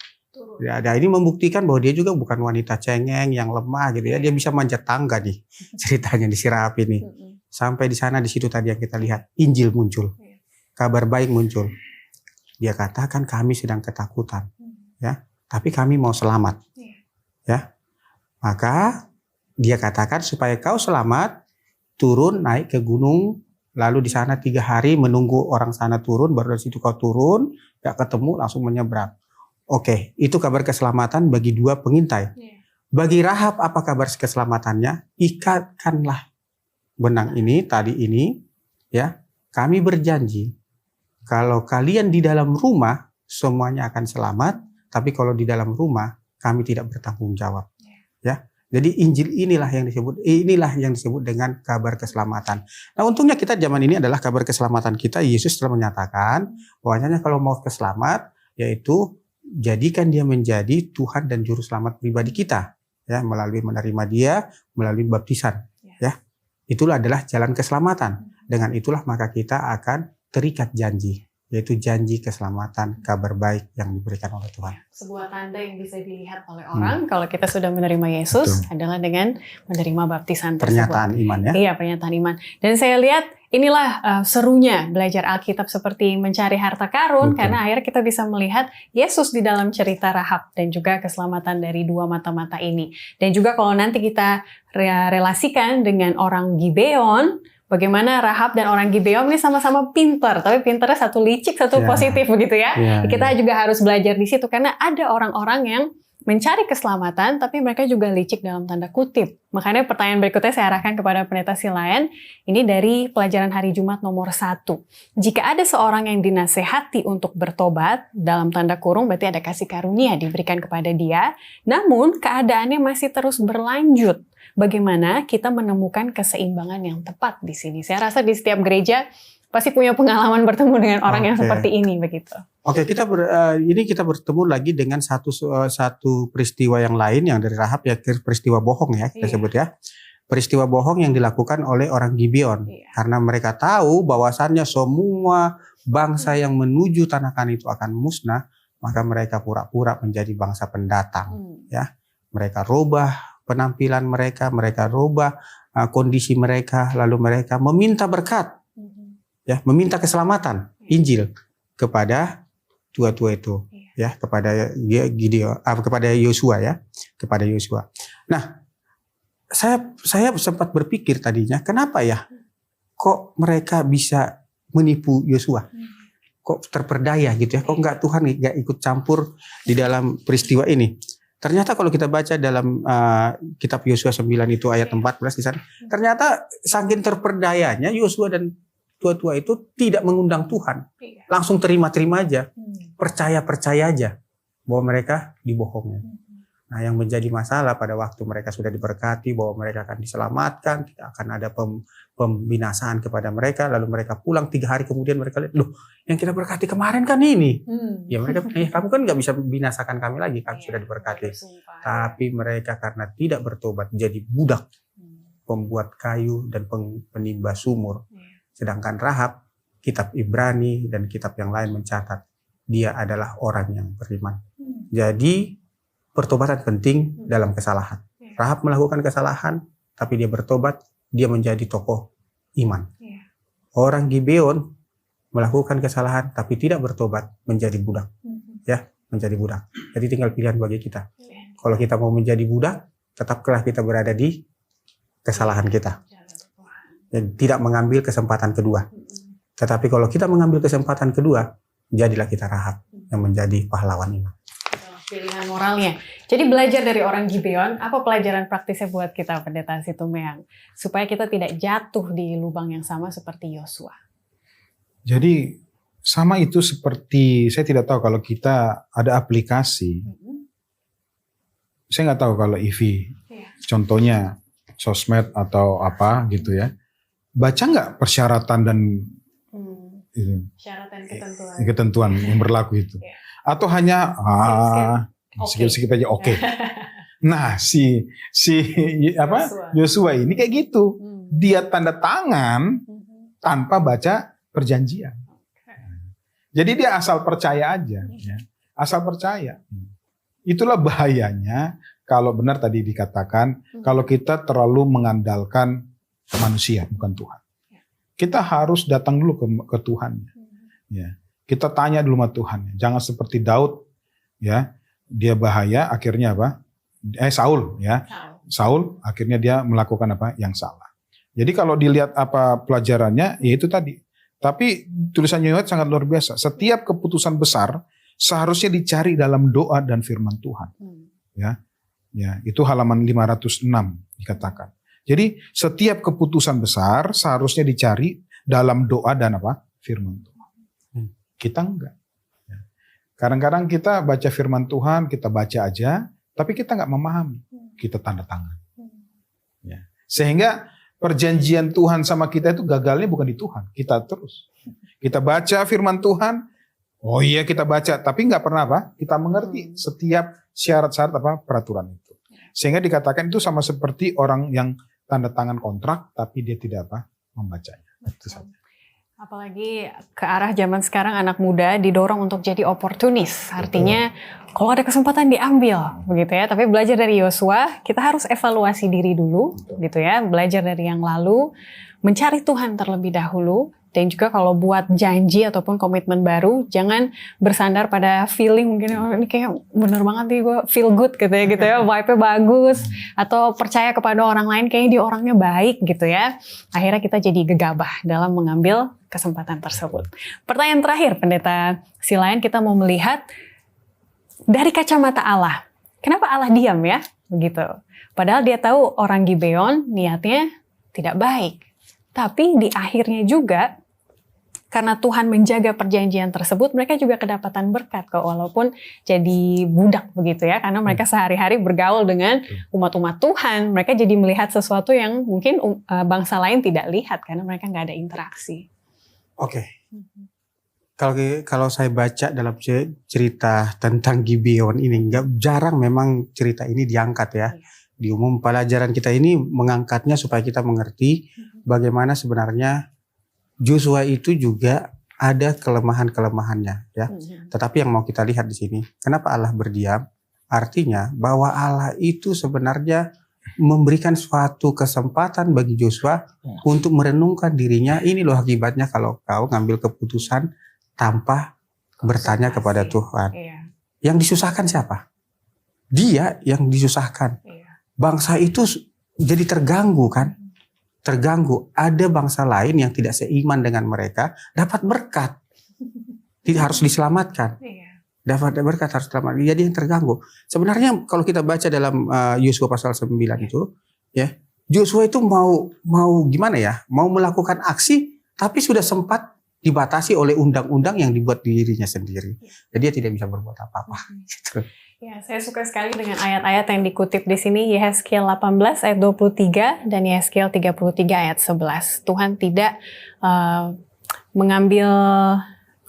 Ya, ini membuktikan bahwa dia juga bukan wanita cengeng yang lemah gitu ya. Dia bisa manjat tangga nih ceritanya di si Rahab ini. Sampai di sana, di situ tadi yang kita lihat Injil muncul, kabar baik muncul. Dia katakan kami sedang ketakutan, ya, tapi kami mau selamat, ya. Maka dia katakan supaya kau selamat, turun naik ke gunung, lalu di sana 3 hari menunggu orang sana turun, baru dari situ kau turun, gak ketemu langsung menyeberang. Oke, itu kabar keselamatan bagi 2 pengintai. Bagi Rahab apa kabar keselamatannya? Ikatkanlah benang ini, tali ini, ya. Kami berjanji kalau kalian di dalam rumah semuanya akan selamat, tapi kalau di dalam rumah kami tidak bertanggung jawab. Ya. Jadi Injil inilah yang disebut dengan kabar keselamatan. Nah, untungnya kita zaman ini adalah kabar keselamatan kita. Yesus telah menyatakan bahwasanya kalau mau selamat, yaitu jadikan dia menjadi Tuhan dan juru selamat pribadi kita, ya, melalui menerima dia, melalui baptisan, ya. Itulah adalah jalan keselamatan. Dengan itulah maka kita akan terikat janji, yaitu janji keselamatan, kabar baik yang diberikan oleh Tuhan. Sebuah tanda yang bisa dilihat oleh orang kalau kita sudah menerima Yesus adalah dengan menerima baptisan tersebut. Pernyataan iman, ya. Iya, pernyataan iman. Dan saya lihat inilah serunya belajar Alkitab seperti mencari harta karun, karena akhirnya kita bisa melihat Yesus di dalam cerita Rahab dan juga keselamatan dari 2 mata-mata ini. Dan juga kalau nanti kita relasikan dengan orang Gibeon, bagaimana Rahab dan orang Gibeon ini sama-sama pintar, tapi pintarnya satu licik, satu positif begitu ya. Kita juga harus belajar di situ karena ada orang-orang yang mencari keselamatan, tapi mereka juga licik dalam tanda kutip. Makanya pertanyaan berikutnya saya arahkan kepada pendeta Silayan. Ini dari pelajaran hari Jumat nomor 1. Jika ada seorang yang dinasehati untuk bertobat, dalam tanda kurung berarti ada kasih karunia diberikan kepada dia, namun keadaannya masih terus berlanjut. Bagaimana kita menemukan keseimbangan yang tepat di sini? Saya rasa di setiap gereja pasti punya pengalaman bertemu dengan orang yang seperti ini, begitu. Oke, kita bertemu lagi dengan satu peristiwa yang lain yang dari Rahab, ya, peristiwa bohong, ya, kita sebut, ya. Peristiwa bohong yang dilakukan oleh orang Gibeon, karena mereka tahu bahwasannya semua bangsa yang menuju tanah Kanaan itu akan musnah, maka mereka pura-pura menjadi bangsa pendatang, ya. Mereka rubah penampilan mereka rubah kondisi mereka, lalu mereka meminta berkat, ya, meminta keselamatan, Injil kepada tua-tua itu, ya, kepada Gideon, kepada Yosua, ya, kepada Yosua. Nah, saya sempat berpikir tadinya, kenapa ya, kok mereka bisa menipu Yosua? Kok terperdaya gitu, ya? Kok Tuhan nggak ikut campur di dalam peristiwa ini? Ternyata kalau kita baca dalam kitab Yosua 9 itu ayat 14 di sana, ternyata saking terperdayanya Yosua dan tua-tua itu tidak mengundang Tuhan. Langsung terima-terima aja. Percaya-percaya aja bahwa mereka dibohongi. Nah, yang menjadi masalah pada waktu mereka sudah diberkati bahwa mereka akan diselamatkan, tidak akan ada pembinasaan kepada mereka, lalu mereka pulang 3 hari kemudian mereka lihat, loh, yang kita berkati kemarin kan ini. Ya, mereka bilang, kamu kan nggak bisa binasakan kami lagi, kami sudah diberkati. Tapi mereka karena tidak bertobat jadi budak pembuat kayu dan penimba sumur. Sedangkan Rahab, kitab Ibrani dan kitab yang lain mencatat dia adalah orang yang beriman. Jadi pertobatan penting dalam kesalahan. Rahab melakukan kesalahan, tapi dia bertobat, dia menjadi tokoh iman. Orang Gibeon melakukan kesalahan, tapi tidak bertobat, menjadi budak. Ya, menjadi budak. Jadi tinggal pilihan bagi kita. Kalau kita mau menjadi budak, tetaplah kita berada di kesalahan kita. Dan tidak mengambil kesempatan kedua. Tetapi kalau kita mengambil kesempatan kedua, jadilah kita Rahab yang menjadi pahlawan iman. Pilihan moralnya. Jadi belajar dari orang Gibeon, apa pelajaran praktisnya buat kita, Pendeta Situmeang, supaya kita tidak jatuh di lubang yang sama seperti Yosua? Jadi sama itu seperti, saya tidak tahu kalau kita ada aplikasi, saya nggak tahu kalau EV, contohnya sosmed atau apa gitu ya, baca nggak persyaratan dan syarat dan ketentuan yang berlaku itu? Atau hanya skip aja oke. Nah, si Yosua ini kayak gitu. Dia tanda tangan tanpa baca perjanjian. Jadi dia asal percaya aja, ya. Asal percaya. Itulah bahayanya kalau benar tadi dikatakan kalau kita terlalu mengandalkan manusia bukan Tuhan. Kita harus datang dulu ke Tuhan. Ya. Kita tanya dulu sama Tuhan. Jangan seperti Daud, ya, dia bahaya, akhirnya apa? Saul, ya. Saul akhirnya dia melakukan apa? Yang salah. Jadi kalau dilihat apa pelajarannya, ya itu tadi. Tapi tulisan Yohanes sangat luar biasa. Setiap keputusan besar seharusnya dicari dalam doa dan firman Tuhan. Ya, itu halaman 506 dikatakan. Jadi setiap keputusan besar seharusnya dicari dalam doa dan apa? Firman Tuhan. Kita enggak. Kadang-kadang kita baca firman Tuhan, kita baca aja, tapi kita enggak memahami. Kita tanda tangan. Ya. Sehingga perjanjian Tuhan sama kita itu gagalnya bukan di Tuhan. Kita terus. Kita baca firman Tuhan, oh iya kita baca, tapi enggak pernah apa? Kita mengerti setiap syarat-syarat apa? Peraturan itu. Sehingga dikatakan itu sama seperti orang yang tanda tangan kontrak, tapi dia tidak apa? Membacanya. Itu saja. Apalagi ke arah zaman sekarang anak muda didorong untuk jadi oportunis. Artinya kalau ada kesempatan diambil begitu ya. Tapi belajar dari Yosua, kita harus evaluasi diri dulu gitu ya. Belajar dari yang lalu, mencari Tuhan terlebih dahulu. Dan juga kalau buat janji ataupun komitmen baru, jangan bersandar pada feeling mungkin oh, ini kayak bener banget nih gue feel good gitu ya, vibe-nya bagus, atau percaya kepada orang lain kayaknya dia orangnya baik gitu ya. Akhirnya kita jadi gegabah dalam mengambil kesempatan tersebut. Pertanyaan terakhir Pendeta Silayan, kita mau melihat dari kacamata Allah. Kenapa Allah diam ya? Begitu. Padahal dia tahu orang Gibeon niatnya tidak baik. Tapi di akhirnya juga karena Tuhan menjaga perjanjian tersebut, mereka juga kedapatan berkat kok, walaupun jadi budak begitu ya, karena mereka sehari-hari bergaul dengan umat-umat Tuhan, mereka jadi melihat sesuatu yang mungkin bangsa lain tidak lihat, karena mereka nggak ada interaksi. Oke. Kalau saya baca dalam cerita tentang Gibeon ini, jarang memang cerita ini diangkat ya. Di umum pelajaran kita ini mengangkatnya supaya kita mengerti bagaimana sebenarnya Joshua itu juga ada kelemahan-kelemahannya ya. Tetapi yang mau kita lihat di sini, kenapa Allah berdiam? Artinya bahwa Allah itu sebenarnya memberikan suatu kesempatan bagi Joshua untuk merenungkan dirinya. Ini loh akibatnya kalau kau ngambil keputusan tanpa bertanya kepada Tuhan. Yang disusahkan siapa? Dia yang disusahkan. Bangsa itu jadi terganggu kan? Terganggu. Ada bangsa lain yang tidak seiman dengan mereka dapat berkat. Tidak harus diselamatkan. Dapat berkat harus diselamatkan. Jadi yang terganggu. Sebenarnya kalau kita baca dalam Yosua pasal 9 itu, ya, Joshua itu mau gimana ya? Mau melakukan aksi, tapi sudah sempat dibatasi oleh undang-undang yang dibuat dirinya sendiri. Jadi dia tidak bisa berbuat apa-apa. Gitu. Ya, saya suka sekali dengan ayat-ayat yang dikutip di sini, Yehezkiel 18 ayat 23 dan Yehezkiel 33 ayat 11. Tuhan tidak mengambil,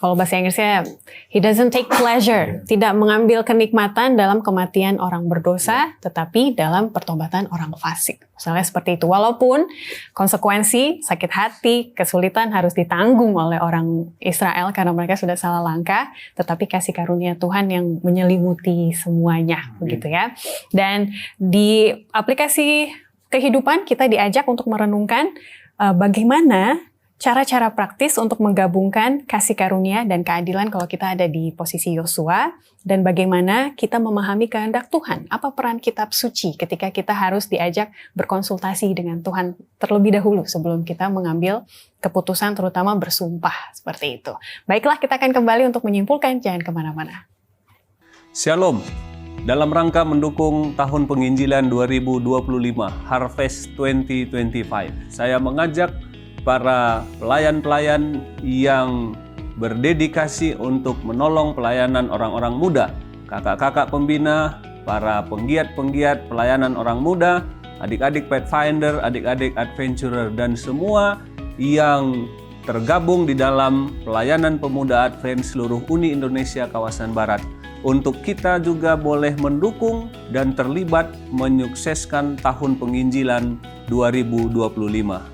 kalau bahasa Inggrisnya, He doesn't take pleasure, tidak mengambil kenikmatan dalam kematian orang berdosa, tetapi dalam pertobatan orang fasik. Misalnya seperti itu, walaupun konsekuensi, sakit hati, kesulitan harus ditanggung oleh orang Israel karena mereka sudah salah langkah, tetapi kasih karunia Tuhan yang menyelimuti semuanya, begitu ya. Dan di aplikasi kehidupan kita diajak untuk merenungkan bagaimana cara-cara praktis untuk menggabungkan kasih karunia dan keadilan kalau kita ada di posisi Yosua, dan bagaimana kita memahami kehendak Tuhan. Apa peran kitab suci ketika kita harus diajak berkonsultasi dengan Tuhan terlebih dahulu sebelum kita mengambil keputusan, terutama bersumpah seperti itu. Baiklah, kita akan kembali untuk menyimpulkan, jangan kemana-mana. Shalom. Dalam rangka mendukung tahun penginjilan 2025, Harvest 2025, saya mengajak para pelayan-pelayan yang berdedikasi untuk menolong pelayanan orang-orang muda, kakak-kakak pembina, para penggiat-penggiat pelayanan orang muda, adik-adik Pathfinder, adik-adik Adventurer, dan semua yang tergabung di dalam pelayanan pemuda Advent seluruh Uni Indonesia kawasan Barat, untuk kita juga boleh mendukung dan terlibat menyukseskan tahun penginjilan 2025.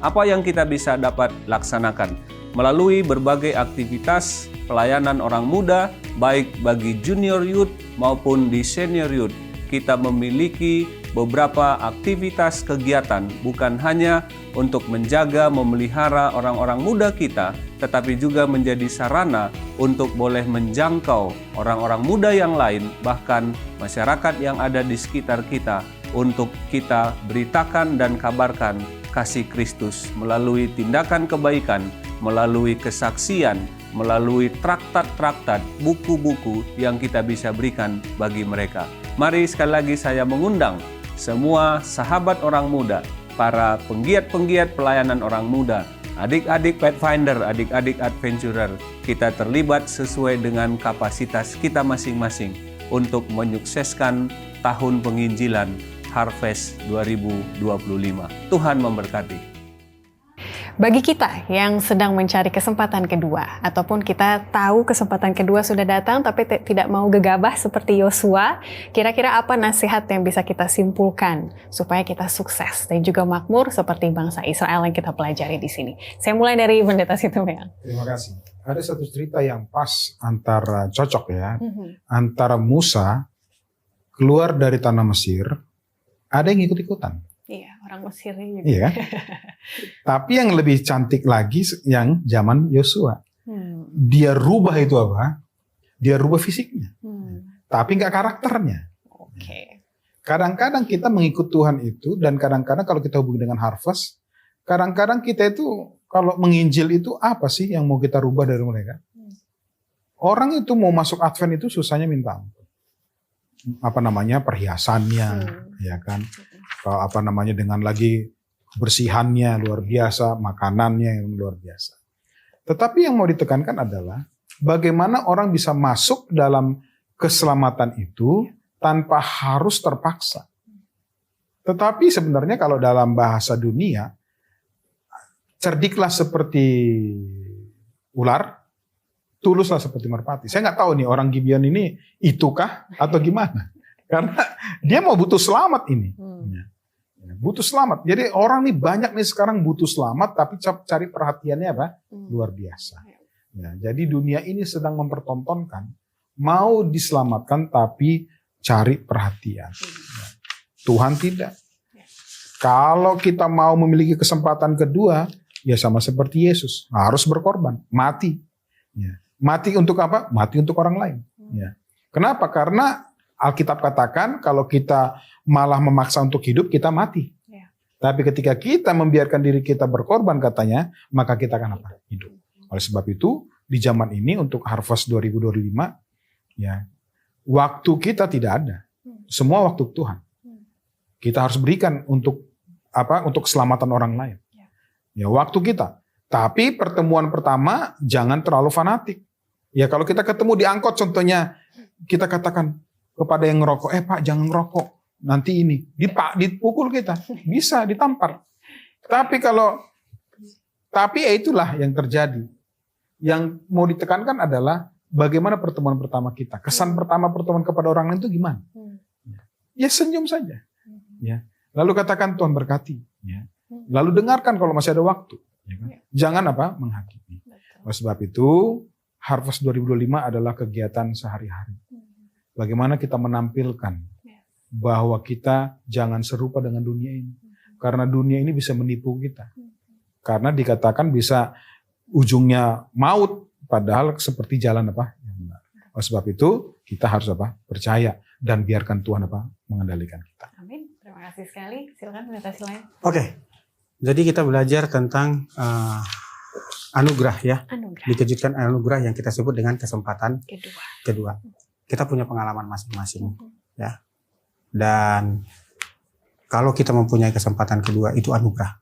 Apa yang kita bisa dapat laksanakan? Melalui berbagai aktivitas pelayanan orang muda, baik bagi junior youth maupun di senior youth. Kita memiliki beberapa aktivitas kegiatan, bukan hanya untuk menjaga, memelihara orang-orang muda kita, tetapi juga menjadi sarana untuk boleh menjangkau orang-orang muda yang lain, bahkan masyarakat yang ada di sekitar kita, untuk kita beritakan dan kabarkan kasih Kristus, melalui tindakan kebaikan, melalui kesaksian, melalui traktat-traktat, buku-buku yang kita bisa berikan bagi mereka. Mari sekali lagi saya mengundang semua sahabat orang muda, para penggiat-penggiat pelayanan orang muda, adik-adik Pathfinder, adik-adik Adventurer, kita terlibat sesuai dengan kapasitas kita masing-masing untuk menyukseskan tahun penginjilan Harvest 2025. Tuhan memberkati. Bagi kita yang sedang mencari kesempatan kedua, ataupun kita tahu kesempatan kedua sudah datang tapi tidak mau gegabah seperti Yosua, kira-kira apa nasihat yang bisa kita simpulkan supaya kita sukses dan juga makmur seperti bangsa Israel yang kita pelajari di sini? Saya mulai dari Pendeta Situmorang. Terima kasih. Ada satu cerita yang pas antara cocok ya, antara Musa keluar dari tanah Mesir, ada yang ikut-ikutan. Iya, orang Mesir juga. Iya. Tapi yang lebih cantik lagi yang zaman Yosua. Dia rubah itu apa? Dia rubah fisiknya. Tapi nggak karakternya. Oke. Kadang-kadang kita mengikut Tuhan itu, dan kadang-kadang kalau kita hubungi dengan Harvest, kadang-kadang kita itu kalau menginjil itu apa sih yang mau kita rubah dari mereka? Orang itu mau masuk Advent itu susahnya minta ampun. Apa namanya, perhiasannya, ya kan? Apa namanya, dengan lagi kebersihannya luar biasa, makanannya yang luar biasa. Tetapi yang mau ditekankan adalah bagaimana orang bisa masuk dalam keselamatan itu tanpa harus terpaksa. Tetapi sebenarnya kalau dalam bahasa dunia, cerdiklah seperti ular, tuluslah seperti merpati. Saya nggak tahu nih orang Gibeon ini itukah atau gimana. Karena dia mau butuh selamat ini. Butuh selamat. Jadi orang nih banyak nih sekarang butuh selamat, tapi cari perhatiannya apa? Luar biasa. Ya, jadi dunia ini sedang mempertontonkan, mau diselamatkan tapi cari perhatian. Ya. Tuhan tidak. Kalau kita mau memiliki kesempatan kedua, ya sama seperti Yesus. Harus berkorban, mati. Ya. Mati untuk apa? Mati untuk orang lain. Ya. Kenapa? Karena Alkitab katakan kalau kita malah memaksa untuk hidup, kita mati. Ya. Tapi ketika kita membiarkan diri kita berkorban katanya, maka kita akan apa? Hidup. Oleh sebab itu, di zaman ini untuk Harvest 2025, ya, waktu kita tidak ada. Semua waktu Tuhan. Kita harus berikan untuk apa? Untuk keselamatan orang lain. Ya, waktu kita. Tapi pertemuan pertama jangan terlalu fanatik. Ya, kalau kita ketemu di angkot contohnya, kita katakan kepada yang ngerokok, Pak jangan ngerokok, nanti ini dipukul kita, bisa ditampar. Tapi itulah yang terjadi. Yang mau ditekankan adalah bagaimana pertemuan pertama kita, kesan pertama pertemuan kepada orang lain itu gimana? Ya senyum saja. Ya. Lalu katakan Tuhan berkati. Ya. Lalu dengarkan kalau masih ada waktu. Ya kan? Jangan apa? Menghakimi. Oleh sebab itu Harvest 2025 adalah kegiatan sehari-hari. Bagaimana kita menampilkan bahwa kita jangan serupa dengan dunia ini. Karena dunia ini bisa menipu kita. Karena dikatakan bisa ujungnya maut, padahal seperti jalan apa? Yang benar. Oleh sebab itu kita harus apa? Percaya dan biarkan Tuhan apa? Mengendalikan kita. Amin. Terima kasih sekali. Silakan pendeta lain. Oke. Jadi kita belajar tentang anugerah ya. Anugerah. Dikejutkan anugerah yang kita sebut dengan kesempatan Kedua. Kita punya pengalaman masing-masing ya. Dan kalau kita mempunyai kesempatan kedua itu anugerah.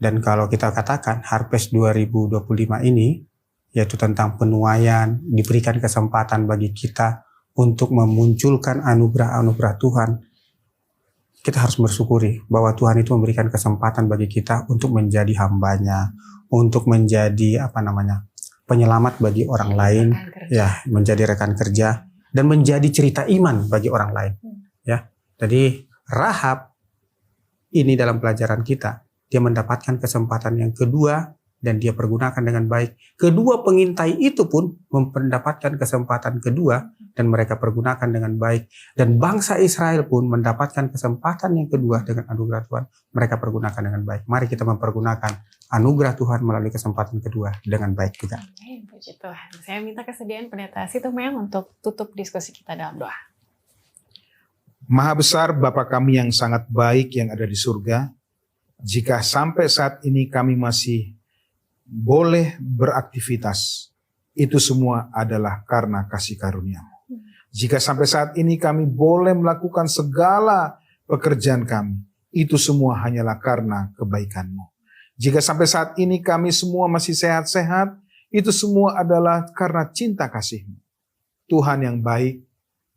Dan kalau kita katakan Harvest 2025 ini yaitu tentang penuaian, diberikan kesempatan bagi kita untuk memunculkan anugerah-anugerah Tuhan. Kita harus bersyukuri bahwa Tuhan itu memberikan kesempatan bagi kita untuk menjadi hambanya, untuk menjadi penyelamat bagi orang lain, ya, menjadi rekan kerja dan menjadi cerita iman bagi orang lain, ya. Jadi Rahab ini dalam pelajaran kita, dia mendapatkan kesempatan yang kedua dan dia pergunakan dengan baik. Kedua pengintai itu pun mendapatkan kesempatan kedua dan mereka pergunakan dengan baik. Dan bangsa Israel pun mendapatkan kesempatan yang kedua dengan anugerah Tuhan. Mereka pergunakan dengan baik. Mari kita mempergunakan anugerah Tuhan melalui kesempatan kedua dengan baik juga. Amin, puji Tuhan. Saya minta kesediaan pendeta Situmorang untuk tutup diskusi kita dalam doa. Maha besar Bapa kami yang sangat baik yang ada di surga, jika sampai saat ini kami masih boleh beraktivitas, itu semua adalah karena kasih karunia-Mu. Jika sampai saat ini kami boleh melakukan segala pekerjaan kami, itu semua hanyalah karena kebaikan-Mu. Jika sampai saat ini kami semua masih sehat-sehat, itu semua adalah karena cinta kasih-Mu. Tuhan yang baik,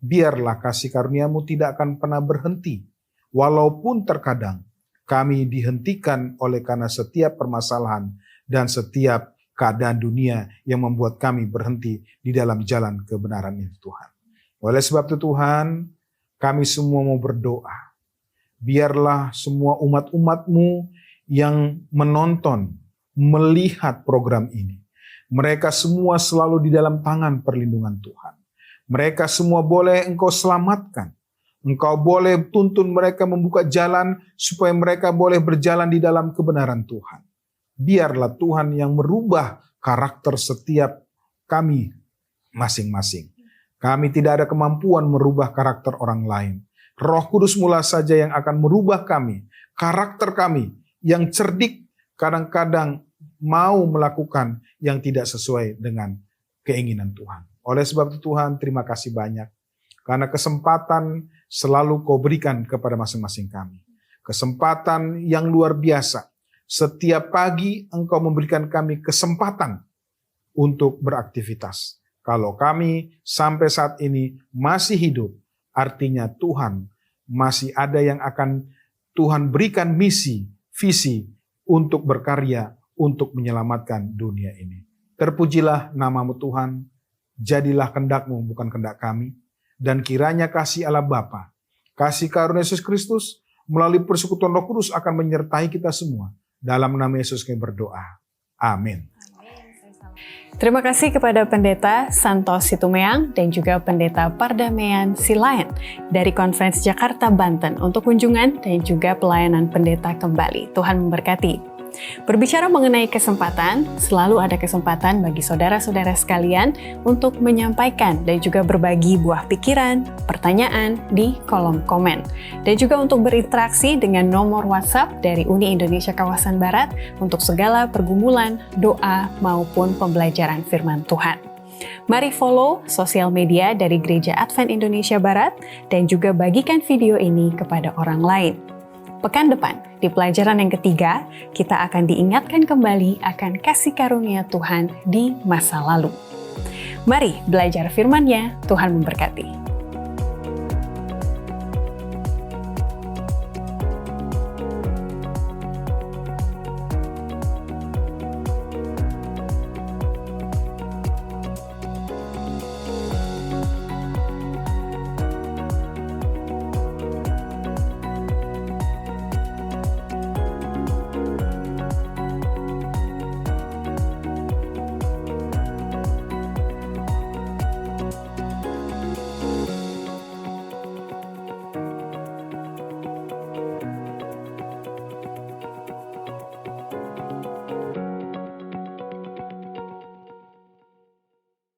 biarlah kasih karunia-Mu tidak akan pernah berhenti, walaupun terkadang kami dihentikan oleh karena setiap permasalahan dan setiap keadaan dunia yang membuat kami berhenti di dalam jalan kebenaran itu, Tuhan. Oleh sebab itu Tuhan, kami semua mau berdoa. Biarlah semua umat-umat-Mu yang menonton, melihat program ini, mereka semua selalu di dalam tangan perlindungan Tuhan. Mereka semua boleh Engkau selamatkan. Engkau boleh tuntun mereka membuka jalan supaya mereka boleh berjalan di dalam kebenaran Tuhan. Biarlah Tuhan yang merubah karakter setiap kami masing-masing. Kami tidak ada kemampuan merubah karakter orang lain. Roh Kudus mula saja yang akan merubah kami, karakter kami yang cerdik, kadang-kadang mau melakukan yang tidak sesuai dengan keinginan Tuhan. Oleh sebab itu Tuhan, terima kasih banyak. Karena kesempatan selalu Kau berikan kepada masing-masing kami. Kesempatan yang luar biasa. Setiap pagi Engkau memberikan kami kesempatan untuk beraktivitas. Kalau kami sampai saat ini masih hidup, artinya Tuhan masih ada yang akan Tuhan berikan misi, visi untuk berkarya, untuk menyelamatkan dunia ini. Terpujilah nama-Mu Tuhan, jadilah kehendak-Mu bukan kehendak kami, dan kiranya kasih Allah Bapa, kasih karunia Yesus Kristus, melalui persekutuan Roh Kudus akan menyertai kita semua. Dalam nama Yesus kami berdoa. Amin. Terima kasih kepada Pendeta Santos Situmeang dan juga Pendeta Pardamaian Silayan dari Conference Jakarta, Banten untuk kunjungan dan juga pelayanan pendeta kembali. Tuhan memberkati. Berbicara mengenai kesempatan, selalu ada kesempatan bagi saudara-saudara sekalian untuk menyampaikan dan juga berbagi buah pikiran, pertanyaan di kolom komen. Dan juga untuk berinteraksi dengan nomor WhatsApp dari Uni Indonesia Kawasan Barat untuk segala pergumulan, doa, maupun pembelajaran firman Tuhan. Mari follow sosial media dari Gereja Advent Indonesia Barat dan juga bagikan video ini kepada orang lain. Pekan depan, di pelajaran yang ketiga, kita akan diingatkan kembali akan kasih karunia Tuhan di masa lalu. Mari belajar firman-Nya, Tuhan memberkati.